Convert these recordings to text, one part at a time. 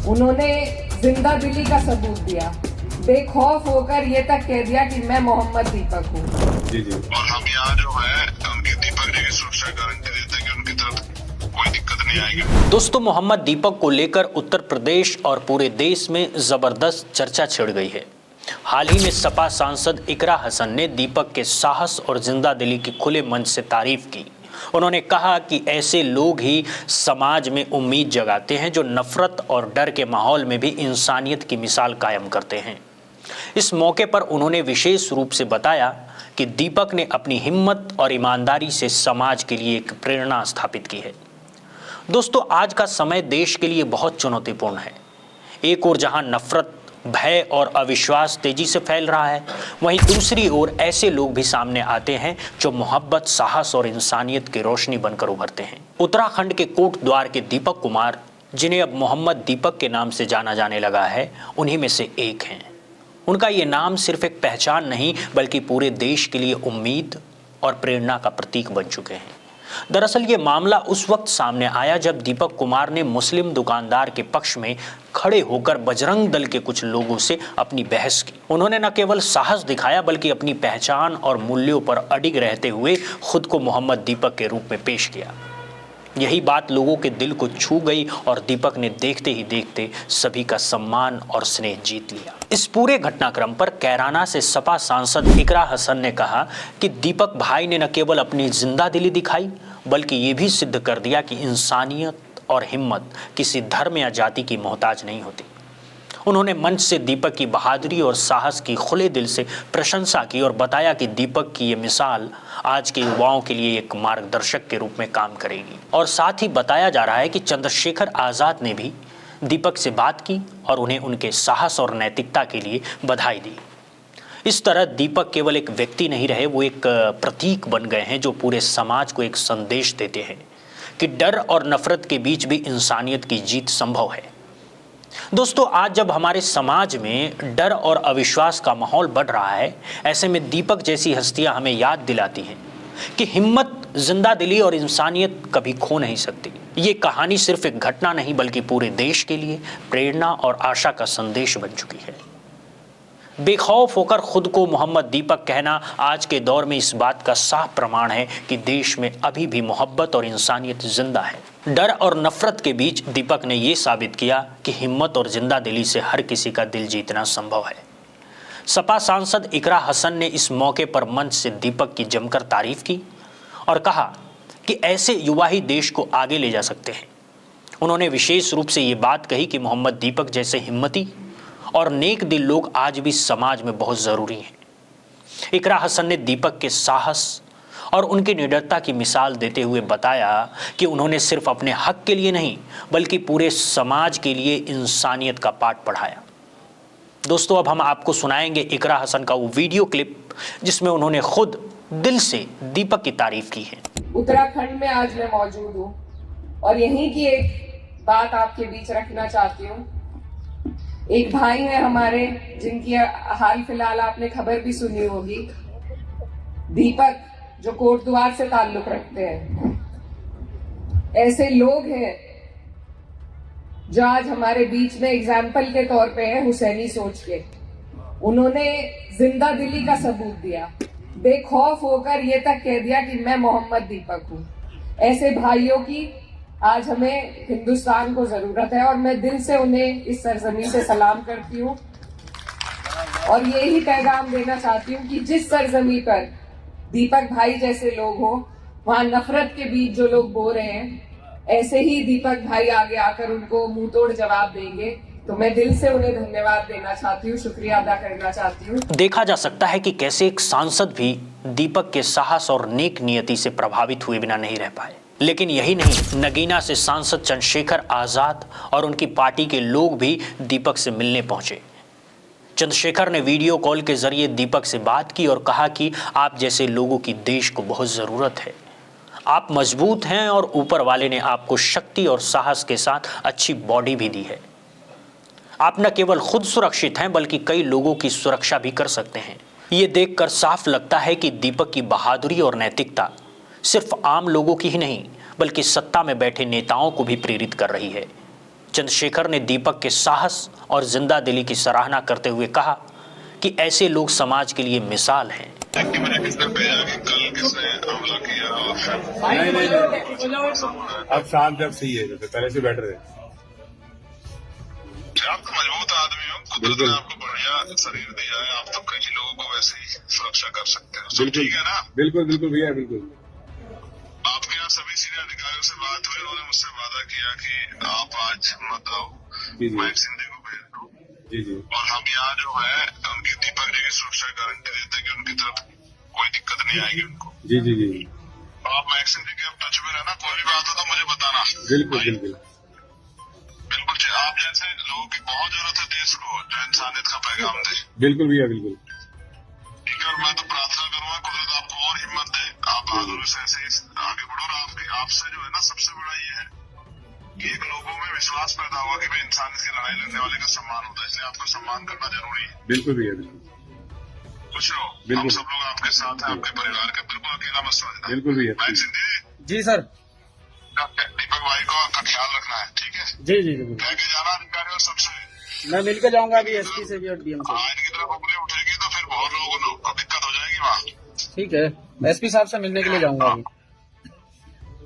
उन्होंने जिंदा दिली का सबूत दिया, बेखौफ होकर ये तक कह दिया कि मैं मोहम्मद दीपक हूँ। जी जी। और हम यहाँ जो है उनकी दीपक जी की सुरक्षा गारंटी देते हैं कि उनकी तरफ कोई दिक्कत नहीं आएगी। दोस्तों, मोहम्मद दीपक को लेकर उत्तर प्रदेश और पूरे देश में जबरदस्त चर्चा छिड़ गई है। हाल ही में सपा सांसद इकरा हसन ने दीपक के साहस और जिंदा दिली की खुले मन से तारीफ की। उन्होंने कहा कि ऐसे लोग ही समाज में उम्मीद जगाते हैं जो नफरत और डर के माहौल में भी इंसानियत की मिसाल कायम करते हैं। इस मौके पर उन्होंने विशेष रूप से बताया कि दीपक ने अपनी हिम्मत और ईमानदारी से समाज के लिए एक प्रेरणा स्थापित की है। दोस्तों, आज का समय देश के लिए बहुत चुनौतीपूर्ण है। एक ओर जहां नफरत, भय और अविश्वास तेजी से फैल रहा है, वहीं दूसरी ओर ऐसे लोग भी सामने आते हैं जो मोहब्बत, साहस और इंसानियत की रोशनी बनकर उभरते हैं। उत्तराखंड के कोटद्वार के दीपक कुमार, जिन्हें अब मोहम्मद दीपक के नाम से जाना जाने लगा है, उन्हीं में से एक हैं। उनका ये नाम सिर्फ एक पहचान नहीं बल्कि पूरे देश के लिए उम्मीद और प्रेरणा का प्रतीक बन चुके हैं। दरअसल ये मामला उस वक्त सामने आया जब दीपक कुमार ने मुस्लिम दुकानदार के पक्ष में खड़े होकर बजरंग दल के कुछ लोगों से अपनी बहस की। उन्होंने न केवल साहस दिखाया बल्कि अपनी पहचान और मूल्यों पर अडिग रहते हुए खुद को मोहम्मद दीपक के रूप में पेश किया। यही बात लोगों के दिल को छू गई और दीपक ने देखते ही देखते सभी का सम्मान और स्नेह जीत लिया। इस पूरे घटनाक्रम पर कैराना से सपा सांसद इकरा हसन ने कहा कि दीपक भाई ने न केवल अपनी जिंदा दिली दिखाई बल्कि ये भी सिद्ध कर दिया कि इंसानियत और हिम्मत किसी धर्म या जाति की मोहताज नहीं होती। उन्होंने मंच से दीपक की बहादुरी और साहस की खुले दिल से प्रशंसा की और बताया कि दीपक की ये मिसाल आज के युवाओं के लिए एक मार्गदर्शक के रूप में काम करेगी। और साथ ही बताया जा रहा है कि चंद्रशेखर आज़ाद ने भी दीपक से बात की और उन्हें उनके साहस और नैतिकता के लिए बधाई दी। इस तरह दीपक केवल एक व्यक्ति नहीं रहे, वो एक प्रतीक बन गए हैं जो पूरे समाज को एक संदेश देते हैं कि डर और नफरत के बीच भी इंसानियत की जीत संभव है। दोस्तों, आज जब हमारे समाज में डर और अविश्वास का माहौल बढ़ रहा है, ऐसे में दीपक जैसी हस्तियां हमें याद दिलाती हैं कि हिम्मत, जिंदा दिली और इंसानियत कभी खो नहीं सकती। ये कहानी सिर्फ एक घटना नहीं बल्कि पूरे देश के लिए प्रेरणा और आशा का संदेश बन चुकी है। बेखौफ होकर खुद को मोहम्मद दीपक कहना आज के दौर में इस बात का साफ प्रमाण है कि देश में अभी भी मोहब्बत और इंसानियत जिंदा है। डर और नफरत के बीच दीपक ने यह साबित किया कि हिम्मत और जिंदा दिली से हर किसी का दिल जीतना संभव है। सपा सांसद इकरा हसन ने इस मौके पर मंच से दीपक की जमकर तारीफ की और कहा कि ऐसे युवा ही देश को आगे ले जा सकते हैं। उन्होंने विशेष रूप से ये बात कही कि मोहम्मद दीपक जैसे हिम्मती और नेक दिल लोग आज भी समाज में बहुत ज़रूरी हैं। इकरा हसन ने दीपक के साहस और उनकी निडरता की मिसाल देते हुए बताया कि उन्होंने सिर्फ अपने हक के लिए नहीं बल्कि पूरे समाज के लिए इंसानियत का पाठ पढ़ाया। दोस्तों, अब हम आपको सुनाएंगे इकरा हसन का वो वीडियो क्लिप जिसमें उन्होंने खुद दिल से दीपक की तारीफ की है। उत्तराखंड में आज मैं मौजूद हूँ और यहीं की एक बात आपके बीच रखना चाहती हूँ। एक भाई है हमारे जिनकी हाल फिलहाल आपने खबर भी सुनी होगी, दीपक, जो कोटद्वार से ताल्लुक रखते हैं। ऐसे लोग हैं जो आज हमारे बीच में एग्जाम्पल के तौर पे हैं हुसैनी सोच के। उन्होंने जिंदा दिली का सबूत दिया, बेखौफ होकर ये तक कह दिया कि मैं मोहम्मद दीपक हूँ। ऐसे भाइयों की आज हमें हिंदुस्तान को जरूरत है और मैं दिल से उन्हें इस सरजमी से सलाम करती हूँ और यही पैगाम देना चाहती हूँ कि जिस सरजमी पर दीपक भाई जैसे लोग हो, वहां नफरत के बीच जो लोग बो रहे हैं, ऐसे ही दीपक भाई आगे आकर उनको मुंह तोड़ जवाब देंगे। तो मैं दिल से उन्हें धन्यवाद देना चाहती हूँ, शुक्रिया अदा करना चाहती हूँ। देखा जा सकता है कि कैसे एक सांसद भी दीपक के साहस और नेक नियति से प्रभावित हुए बिना नहीं रह पाए। लेकिन यही नहीं, नगीना से सांसद चंद्रशेखर आज़ाद और उनकी पार्टी के लोग भी दीपक से मिलने पहुंचे। चंद्रशेखर ने वीडियो कॉल के जरिए दीपक से बात की और कहा कि आप जैसे लोगों की देश को बहुत ज़रूरत है। आप मजबूत हैं और ऊपर वाले ने आपको शक्ति और साहस के साथ अच्छी बॉडी भी दी है। आप न केवल खुद सुरक्षित हैं बल्कि कई लोगों की सुरक्षा भी कर सकते हैं। ये देखकर साफ लगता है कि दीपक की बहादुरी और नैतिकता सिर्फ आम लोगों की ही नहीं बल्कि सत्ता में बैठे नेताओं को भी प्रेरित कर रही है। चंद्रशेखर ने दीपक के साहस और जिंदा दिली की सराहना करते हुए कहा कि ऐसे लोग समाज के लिए मिसाल हैं। कि मैंने किसने भेजा कि कल किसने हमला किया और अब शांत जब सही है जैसे पहले से बेटर है। आप तो मजबूत आदमी हो, कुदरत ने आपको बढ़िया शरीर दिया है, आप तो कई लोगों को वैसे ही सुरक्षा कर सकते हो। सब ठीक है ना? बिल्कुल बिल्कुल भैया बिल्कुल। आपके यहाँ सभी सीनियर अधिकारियों से बात हुई, उन्होंने मुझसे वादा किया कि आप आज मत आओ, जी जी मैं एक सिंधी को भेज दूँ जी जी और हम यहाँ जो है उनकी दीपक जी की सुरक्षा गारंटी देते हैं कि उनकी तरफ कोई दिक्कत नहीं आएगी उनको। जी जी जी आप मैक्स सिंधी के टच में रहना, कोई भी बात हो तो मुझे बताना। बिल्कुल बिल्कुल बिल्कुल आप जैसे लोगों की बहुत जरूरत है देश को, जो इंसानियत का पैगाम दे। बिल्कुल भैया बिल्कुल। ठीक है, और मैं तो प्रार्थना करूंगा कुदरत आपको और हिम्मत दे, आप बहादुरी से ऐसे ही आगे बढ़ो। और आपसे जो है ना सबसे बड़ा ये है कि एक लोगों में विश्वास पैदा हुआ कि भाई इंसानियत की लड़ाई लड़ने वाले का सम्मान होता है, इसलिए आपका सम्मान करना जरूरी है। बिल्कुल भैया बिल्कुल। खुश रहो, हम बिल्कुल। सब लोग आपके साथ हैं, आपके परिवार के, बिल्कुल अकेला मत समझना। बिल्कुल भैया। मैक्स सिंधी जी सर। दीपक भाई को का ख्याल रखना है, ठीक है? जी जी जी कह के जाना अधिकारियों सबसे। मैं मिलकर जाऊंगा अभी एसपी से भी और डीएम से। हाँ, इनकी तरफ उंगली उठेगी तो फिर बहुत लोगों को दिक्कत हो जाएगी वहाँ। ठीक है, एसपी साहब से मिलने के लिए जाऊंगा अभी।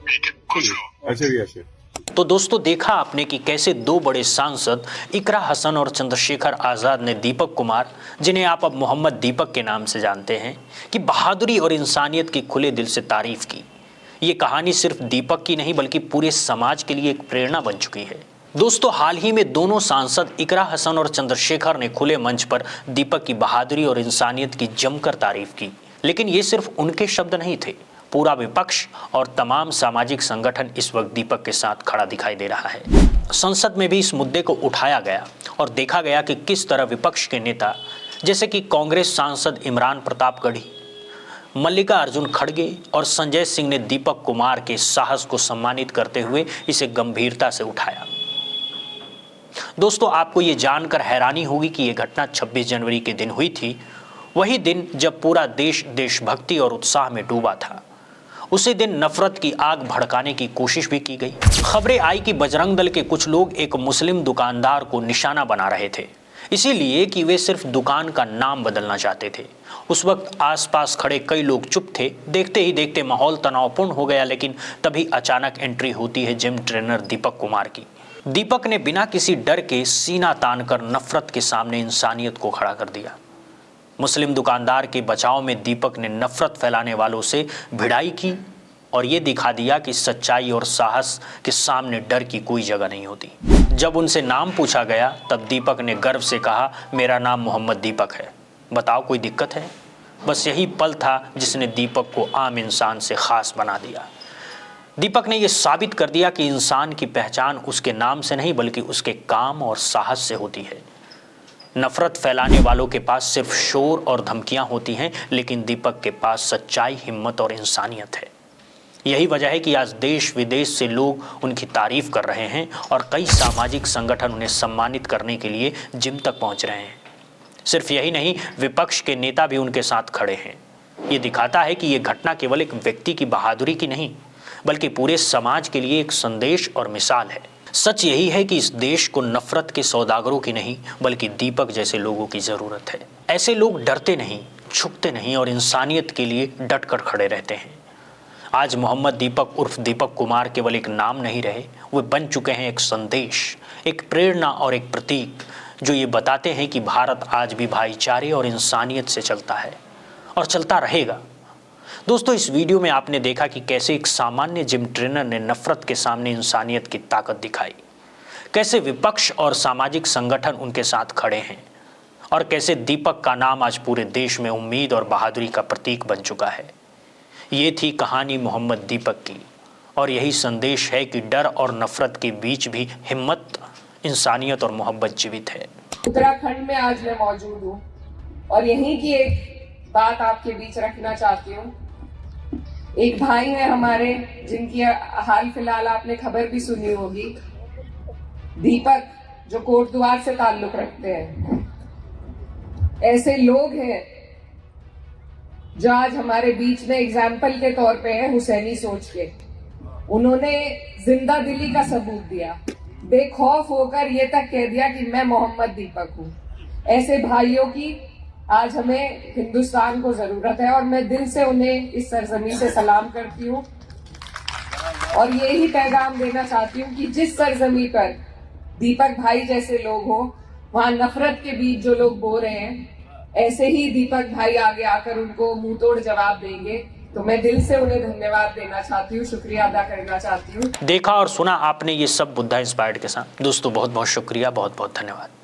ठीक है, खुश रहो। अच्छा भैया अच्छा। तो दोस्तों देखा आपने कि कैसे दो बड़े सांसद इकरा हसन और चंद्रशेखर आज़ाद ने दीपक कुमार, जिन्हें आप अब मोहम्मद दीपक के नाम से जानते हैं, कि बहादुरी और इंसानियत की खुले दिल से तारीफ की। ये कहानी सिर्फ दीपक की नहीं बल्कि पूरे समाज के लिए एक प्रेरणा बन चुकी है। दोस्तों हाल ही में दोनों सांसद इकरा हसन और चंद्रशेखर ने खुले मंच पर दीपक की बहादुरी और इंसानियत की जमकर तारीफ की। लेकिन ये सिर्फ उनके शब्द नहीं थे, पूरा विपक्ष और तमाम सामाजिक संगठन इस वक्त दीपक के साथ खड़ा दिखाई दे रहा है। संसद में भी इस मुद्दे को उठाया गया और देखा गया कि किस तरह विपक्ष के नेता जैसे कि कांग्रेस सांसद इमरान प्रतापगढ़ी, मल्लिकार्जुन खड़गे और संजय सिंह ने दीपक कुमार के साहस को सम्मानित करते हुए इसे गंभीरता से उठाया। दोस्तों आपको ये जानकर हैरानी होगी कि यह घटना 26 जनवरी के दिन हुई थी, वही दिन जब पूरा देश देशभक्ति और उत्साह में डूबा था। उसी दिन नफरत की आग भड़काने की कोशिश भी की गई। खबरें आई कि बजरंग दल के कुछ लोग एक मुस्लिम दुकानदार को निशाना बना रहे थे, इसीलिए कि वे सिर्फ दुकान का नाम बदलना चाहते थे। उस वक्त आसपास खड़े कई लोग चुप थे। देखते ही देखते माहौल तनावपूर्ण हो गया, लेकिन तभी अचानक एंट्री होती है जिम ट्रेनर दीपक कुमार की। दीपक ने बिना किसी डर के सीना तानकर नफरत के सामने इंसानियत को खड़ा कर दिया। मुस्लिम दुकानदार के बचाव में दीपक ने नफरत फैलाने वालों से भिड़ाई की और ये दिखा दिया कि सच्चाई और साहस के सामने डर की कोई जगह नहीं होती। जब उनसे नाम पूछा गया तब दीपक ने गर्व से कहा, मेरा नाम मोहम्मद दीपक है, बताओ कोई दिक्कत है? बस यही पल था जिसने दीपक को आम इंसान से खास बना दिया। दीपक ने यह साबित कर दिया कि इंसान की पहचान उसके नाम से नहीं बल्कि उसके काम और साहस से होती है। नफरत फैलाने वालों के पास सिर्फ शोर और धमकियां होती हैं, लेकिन दीपक के पास सच्चाई, हिम्मत और इंसानियत है। यही वजह है कि आज देश विदेश से लोग उनकी तारीफ कर रहे हैं और कई सामाजिक संगठन उन्हें सम्मानित करने के लिए जिम तक पहुंच रहे हैं। सिर्फ यही नहीं, विपक्ष के नेता भी उनके साथ खड़े हैं। ये दिखाता है कि ये घटना केवल एक व्यक्ति की बहादुरी की नहीं बल्कि पूरे समाज के लिए एक संदेश और मिसाल है। सच यही है कि इस देश को नफरत के सौदागरों की नहीं बल्कि दीपक जैसे लोगों की जरूरत है। ऐसे लोग डरते नहीं, झुकते नहीं और इंसानियत के लिए डटकर खड़े रहते हैं। आज मोहम्मद दीपक उर्फ दीपक कुमार केवल एक नाम नहीं रहे, वे बन चुके हैं एक संदेश, एक प्रेरणा और एक प्रतीक जो ये बताते हैं कि भारत आज भी भाईचारे और इंसानियत से चलता है और चलता रहेगा। दोस्तों इस वीडियो में आपने देखा कि कैसे एक सामान्य जिम ट्रेनर ने नफरत के सामने इंसानियत की ताकत दिखाई, कैसे विपक्ष और सामाजिक संगठन उनके साथ खड़े हैं और कैसे दीपक का नाम आज पूरे देश में उम्मीद और बहादुरी का प्रतीक बन चुका है। ये थी कहानी मोहम्मद दीपक की और यही संदेश है कि डर और नफरत के बीच भी हिम्मत, इंसानियत और मोहब्बत जीवित है। उत्तराखंड में आज मैं मौजूद हूँ और यहीं की एक बात आपके बीच रखना चाहती हूँ। एक भाई है हमारे जिनकी हाल फिलहाल आपने खबर भी सुनी होगी, दीपक, जो कोटद्वार से ताल्लुक रखते हैं। ऐसे लोग हैं जो आज हमारे बीच में एग्जाम्पल के तौर पे है हुसैनी सोच के। उन्होंने जिंदा दिली का सबूत दिया। बेखौफ होकर ये तक कह दिया कि मैं मोहम्मद दीपक हूँ। ऐसे भाइयों की आज हमें हिंदुस्तान को जरूरत है और मैं दिल से उन्हें इस सरजमी से सलाम करती हूँ और यही पैगाम देना चाहती हूँ कि जिस सरजमी पर दीपक भाई जैसे लोग हो, वहां नफरत के बीच जो लोग बो रहे हैं, ऐसे ही दीपक भाई आगे आकर उनको मुंह तोड़ जवाब देंगे। तो मैं दिल से उन्हें धन्यवाद देना चाहती हूँ, शुक्रिया अदा करना चाहती हूँ। देखा और सुना आपने ये सब बुद्धा इंस्पायर्ड के साथ। दोस्तों बहुत बहुत शुक्रिया, बहुत बहुत धन्यवाद।